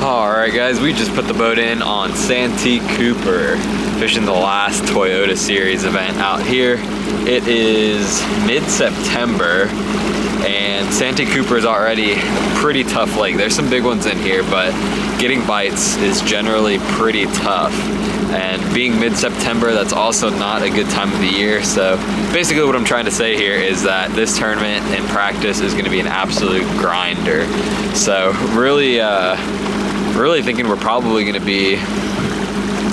Alright guys, we just put the boat in on Santee Cooper, fishing the last Toyota Series event out here. It is mid-September and Santee Cooper is already a pretty tough lake. There's some big ones in here, but getting bites is generally pretty tough. And being mid-September, that's also not a good time of the year. So basically what I'm trying to say here is that this tournament in practice is gonna be an absolute grinder. So really thinking we're probably gonna be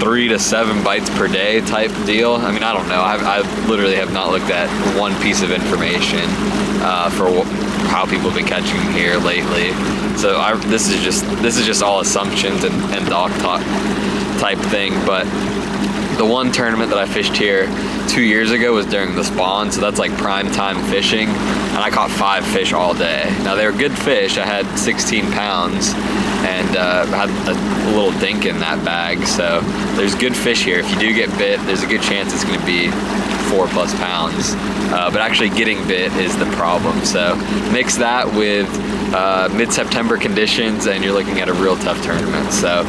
3 to 7 bites per day type deal. I mean, I don't know. I literally have not looked at one piece of information for how people have been catching them here lately. So this is just all assumptions and dog talk type thing. But the one tournament that I fished here 2 years ago was during the spawn, so that's like prime time fishing, and I caught 5 fish all day. Now they were good fish. I had 16 pounds and had a little dink in that bag, so there's good fish here. If you do get bit, there's a good chance it's going to be 4+ pounds, but actually getting bit is the problem. So mix that with mid-September conditions and you're looking at a real tough tournament. So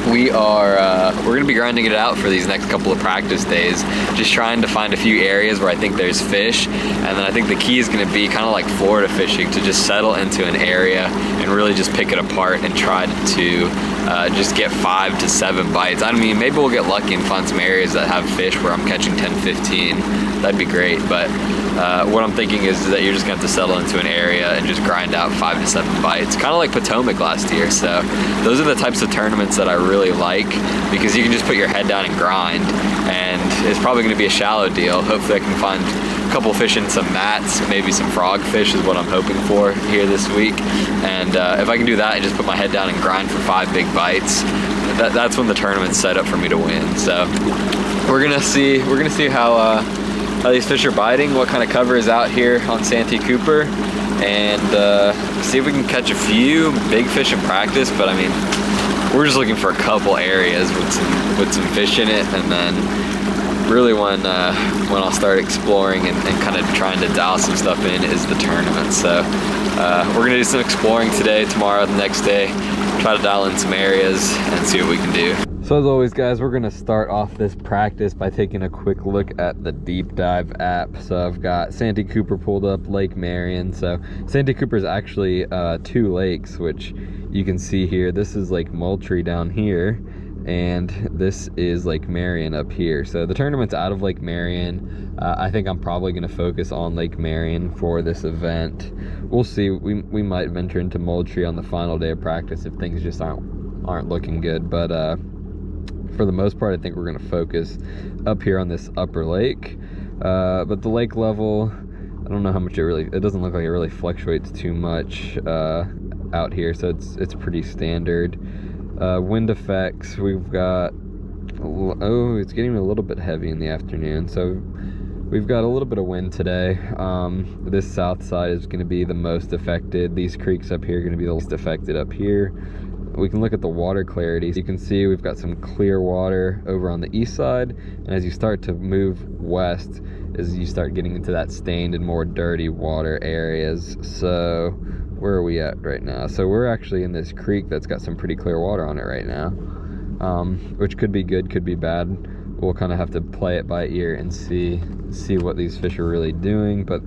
we're gonna be grinding it out for these next couple of practice days, just trying to find a few areas where I think there's fish. And then I think the key is gonna be kind of like Florida fishing, to just settle into an area and really just pick it apart and try to just get 5 to 7 bites. I mean, maybe we'll get lucky and find some areas that have fish where I'm catching 10, 15. That'd be great, but what I'm thinking is that you're just gonna have to settle into an area and just grind out 5 to 7 bites, kind of like Potomac last year. So those are the types of tournaments that I really like, because you can just put your head down and grind, and it's probably gonna be a shallow deal. Hopefully I can find a couple fish in some mats, maybe some frog fish is what I'm hoping for here this week. And if I can do that and just put my head down and grind for 5 big bites, that's when the tournament's set up for me to win. So we're gonna see how these fish are biting, what kind of cover is out here on Santee Cooper, and see if we can catch a few big fish in practice. But I mean, we're just looking for a couple areas with some fish in it, and then really when I'll start exploring and kind of trying to dial some stuff in is the tournament. So we're gonna do some exploring today, tomorrow, the next day, try to dial in some areas and see what we can do. So as always guys, we're gonna start off this practice by taking a quick look at the deep dive app. So I've got Santee Cooper pulled up, Lake Marion. So Santee Cooper is actually 2 lakes, which you can see here. This is Lake Moultrie down here, and this is Lake Marion up here. So the tournament's out of Lake Marion. I think I'm probably gonna focus on Lake Marion for this event. We'll see. We might venture into Moultrie on the final day of practice if things just aren't looking good. But for the most part, I think we're gonna focus up here on this upper lake. But the lake level, I don't know how much it doesn't look like it really fluctuates too much out here, so it's pretty standard. Wind effects, we've got, oh, it's getting a little bit heavy in the afternoon, so we've got a little bit of wind today. This south side is going to be the most affected. These creeks up here are going to be the least affected up here. We can look at the water clarity. So you can see we've got some clear water over on the east side, and as you start to move west, as you start getting into that stained and more dirty water areas. So where are we at right now? So we're actually in this creek that's got some pretty clear water on it right now, which could be good, could be bad. We'll kind of have to play it by ear and see what these fish are really doing. But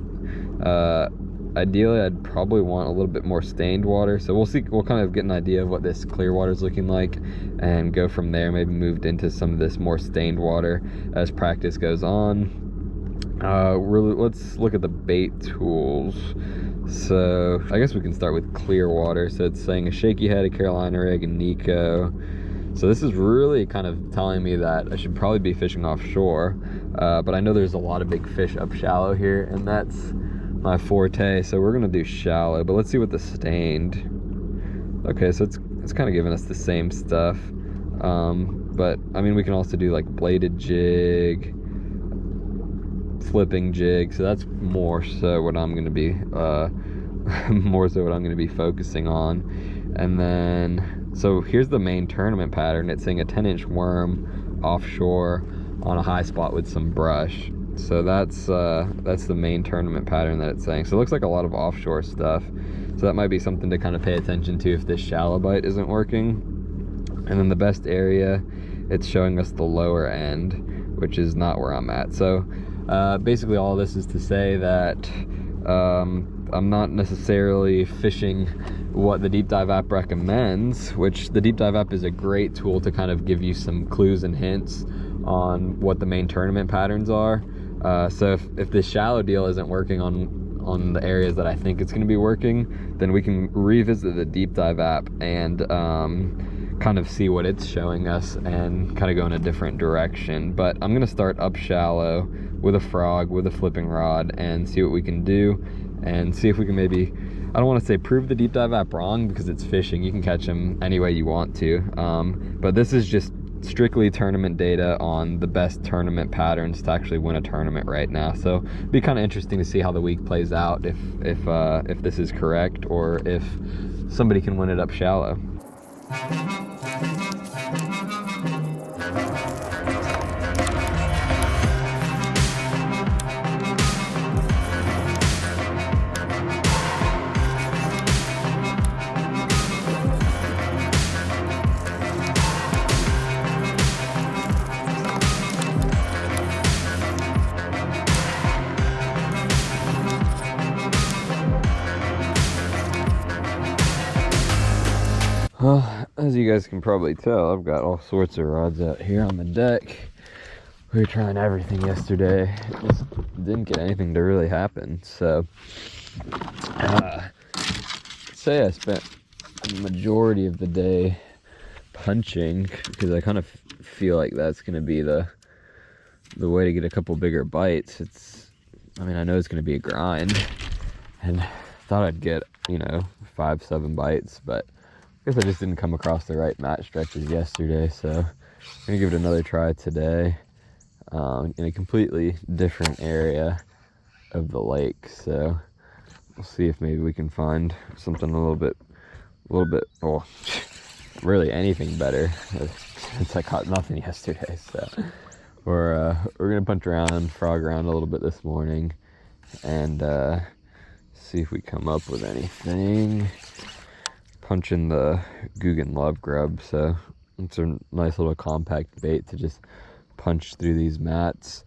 ideally I'd probably want a little bit more stained water, so we'll kind of get an idea of what this clear water is looking like and go from there. Maybe moved into some of this more stained water as practice goes on. Let's look at the bait tools. So I guess we can start with clear water. So it's saying a shaky head, a Carolina rig, and Nico. So this is really kind of telling me that I should probably be fishing offshore, but I know there's a lot of big fish up shallow here, and that's my forte. So we're gonna do shallow, but let's see what the stained. Okay, so it's kind of giving us the same stuff, but I mean, we can also do like bladed jig, flipping jig. So that's more so what I'm gonna be focusing on. And then, so here's the main tournament pattern. It's saying a 10-inch worm offshore on a high spot with some brush. So that's the main tournament pattern that it's saying. So it looks like a lot of offshore stuff. So that might be something to kind of pay attention to if this shallow bite isn't working. And then the best area, it's showing us the lower end, which is not where I'm at. So basically all this is to say that I'm not necessarily fishing what the deep dive app recommends, which the deep dive app is a great tool to kind of give you some clues and hints on what the main tournament patterns are. So if this shallow deal isn't working on the areas that I think it's going to be working, then we can revisit the deep dive app and kind of see what it's showing us and kind of go in a different direction. But I'm going to start up shallow with a frog, with a flipping rod, and see what we can do, and see if we can maybe, I don't want to say prove the deep dive app wrong, because it's fishing, you can catch them any way you want to, but this is just strictly tournament data on the best tournament patterns to actually win a tournament right now. So it'd be kind of interesting to see how the week plays out, if this is correct, or if somebody can win it up shallow. Well, as you guys can probably tell, I've got all sorts of rods out here on the deck. We were trying everything yesterday. Just didn't get anything to really happen. So, say I spent the majority of the day punching, because I kind of feel like that's going to be the way to get a couple bigger bites. I mean, I know it's going to be a grind, and thought I'd get, 5-7 bites, but I guess I just didn't come across the right match stretches yesterday, so I'm gonna give it another try today, in a completely different area of the lake. So we'll see if maybe we can find something a little bit, well, really anything better, since I caught nothing yesterday. So we're gonna punch around, frog around a little bit this morning, and see if we come up with anything. Punching the GOOGAN love grub, so it's a nice little compact bait to just punch through these mats.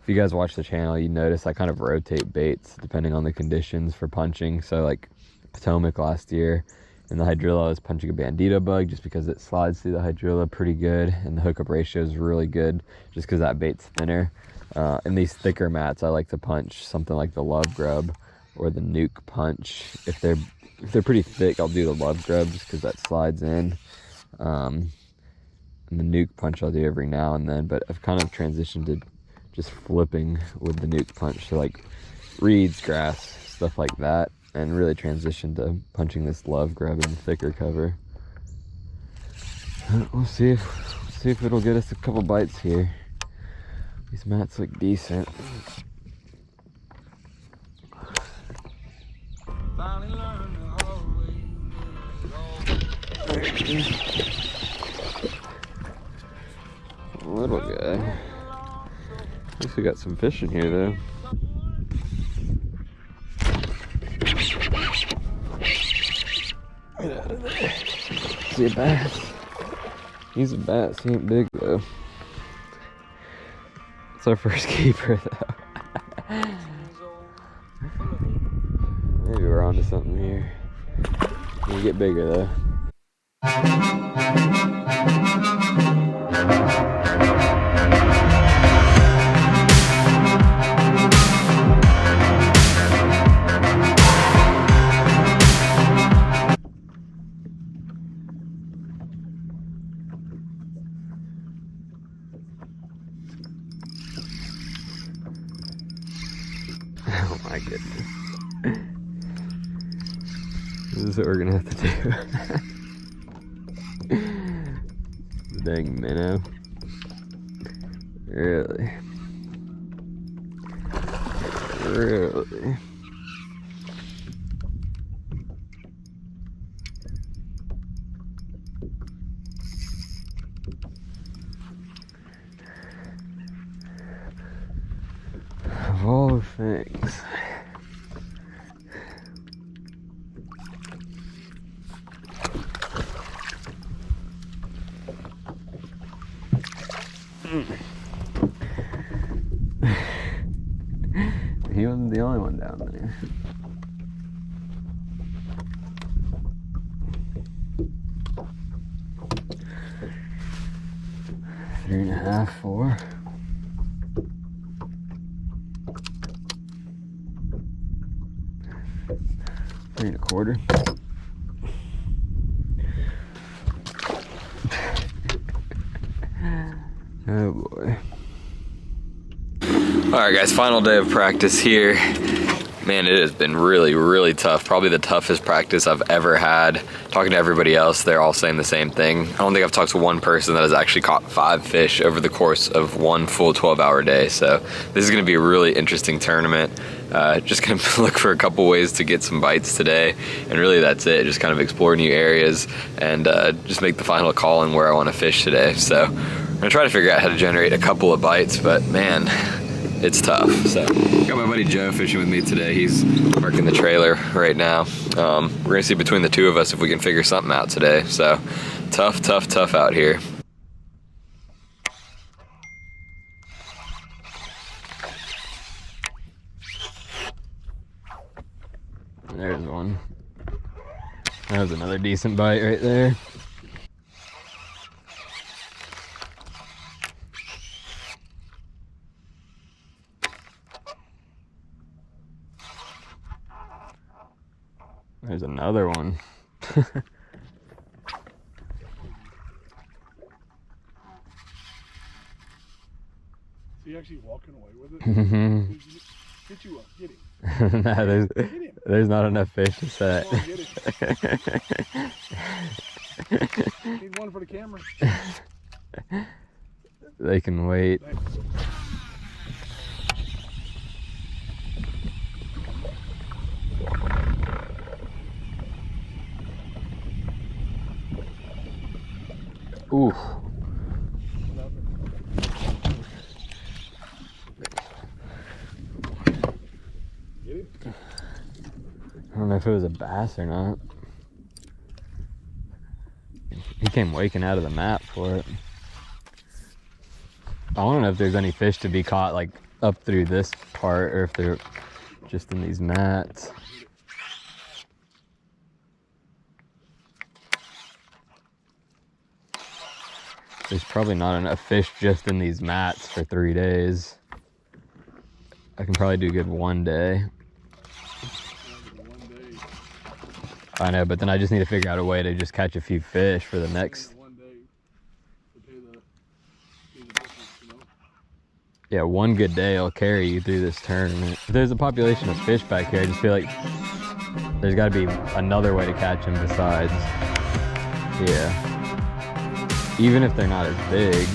If you guys watch the channel, you notice I kind of rotate baits depending on the conditions for punching. So like Potomac last year in the hydrilla, I was punching a bandito bug just because it slides through the hydrilla pretty good, and the hookup ratio is really good just because that bait's thinner. In these thicker mats, I like to punch something like the love grub or the nuke punch. If they're pretty thick, I'll do the love grubs because that slides in. And the nuke punch I'll do every now and then, but I've kind of transitioned to just flipping with the nuke punch. So like reeds, grass, stuff like that, and really transitioned to punching this love grub in the thicker cover. We'll see if it'll get us a couple bites here. These mats look decent. Little guy. At least we got some fish in here though. Get out of there. See a bass? He's a bass. He ain't big though. It's our first keeper though. Maybe we're onto something here. You get bigger though. Oh my goodness. This is what we're gonna have to do. Dang minnow. Really? Really? Of all the things. He wasn't the only one down there. Three and a half, 4. 3 1/4. Oh boy. Alright guys, final day of practice here. Man, it has been really, really tough. Probably the toughest practice I've ever had. Talking to everybody else, they're all saying the same thing. I don't think I've talked to one person that has actually caught 5 fish over the course of one full 12-hour day. So this is gonna be a really interesting tournament. Just gonna look for a couple ways to get some bites today. And really that's it, just kind of explore new areas and just make the final call on where I wanna fish today. So I'm gonna try to figure out how to generate a couple of bites, but man, it's tough. So got my buddy Joe fishing with me today. He's parking the trailer right now. We're gonna see between the two of us if we can figure something out today. So tough, tough, tough out here. There's one. That was another decent bite right there. There's another one. So you actually walking away with it? Mm-hmm. Get you up, get him. Nah, there's not enough fish to set. Oh, get it. Need one for the camera. They can wait. Thanks. Ooh. Get it? I don't know if it was a bass or not. He came waking out of the mat for it. I don't know if there's any fish to be caught like up through this part or if they're just in these mats. There's probably not enough fish just in these mats for 3 days. I can probably do good one day. I know, but then I just need to figure out a way to just catch a few fish for the next. Yeah, one good day will carry you through this tournament. If there's a population of fish back here, I just feel like there's got to be another way to catch them besides. Yeah. Even if they're not as big.